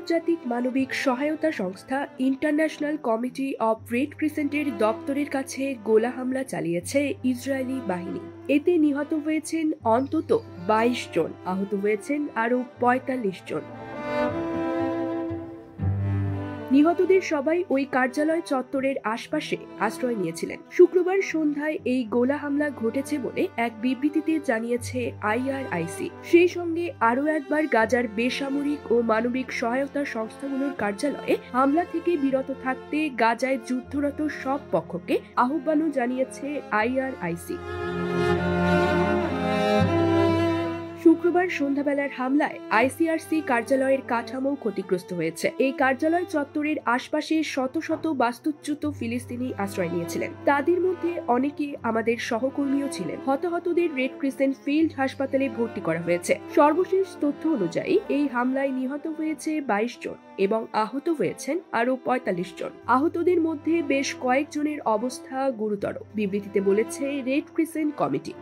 আন্তর্জাতিক মানবিক সহায়তা সংস্থা ইন্টারন্যাশনাল কমিটি অব রেড ক্রিসেন্টের দপ্তরের কাছে গোলা হামলা চালিয়েছে ইসরায়েলি বাহিনী। এতে নিহত হয়েছেন অন্তত 22 জন, আহত হয়েছেন আরও 45 জন। নিহতদের সবাই ওই কার্যালয় চত্বরের আশপাশে আশ্রয় নিয়েছিলেন। শুক্রবার সন্ধ্যায় এই গোলা হামলা ঘটেছে বলে এক বিবৃতিতে জানিয়েছে IRIC। সেই সঙ্গে আরও একবার গাজার বেসামরিক ও মানবিক সহায়তা সংস্থাগুলোর কার্যালয়ে হামলা থেকে বিরত থাকতে গাজায় যুদ্ধরত সব পক্ষকে আহ্বানও জানিয়েছে IRIC। শুক্রবার সন্ধ্যাবেলার হামলায় ICRC কার্যালয়ের কাঠামো ক্ষতিগ্রস্ত হয়েছে। এই কার্যালয় চত্বরের আশপাশে শত শত বাস্তুচ্যুত ফিলিস্তিনি আশ্রয় নিয়েছিলেন। তাদের মধ্যে অনেকে আমাদের সহকর্মীও ছিলেন। হতাহতদের রেড ক্রিসেন্ট ফিল্ড হাসপাতালে ভর্তি করা হয়েছে। সর্বশেষ তথ্য অনুযায়ী এই হামলায় নিহত হয়েছে 22 জন এবং আহত হয়েছেন আরও 45 জন। আহতদের মধ্যে বেশ কয়েকজনের অবস্থা গুরুতর, বিবৃতিতে বলেছে রেড ক্রিসেন্ট কমিটি।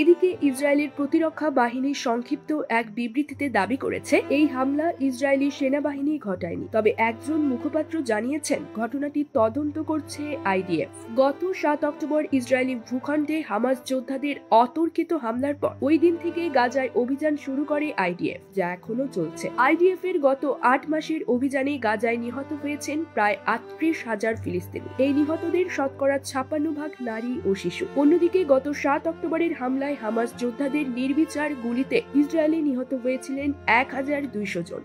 এদিকে ইসরায়েলের প্রতিরক্ষা বাহিনী সংক্ষিপ্ত এক বিবৃতিতে দাবি করেছে এই হামলা ইসরায়েলি সেনাবাহিনী ঘটায়নি। তবে একজন মুখপাত্র জানিয়েছেন ঘটনাটি তদন্ত করছে IDF। গত 7 অক্টোবর ইসরায়েলি ভূখণ্ডে হামাস যোদ্ধাদের অতর্কিত হামলার পর ওই দিন থেকে গাজায় অভিযান শুরু করে IDF, যা এখনো চলছে। IDF এর গত 8 মাসের অভিযানে গাজায় নিহত হয়েছেন প্রায় 38,000 ফিলিস্তিনি। এই নিহতদের শতকরা 56% নারী ও শিশু। অন্যদিকে গত 7 অক্টোবরের হামলায় হামাস যোদ্ধাদের নির্বিচার গুলিতে ইসরায়েলে নিহত হয়েছিলেন 1200 জন।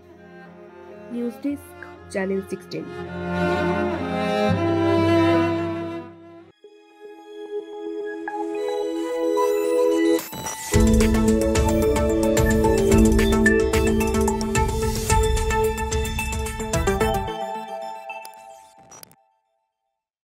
News desk, channel 16।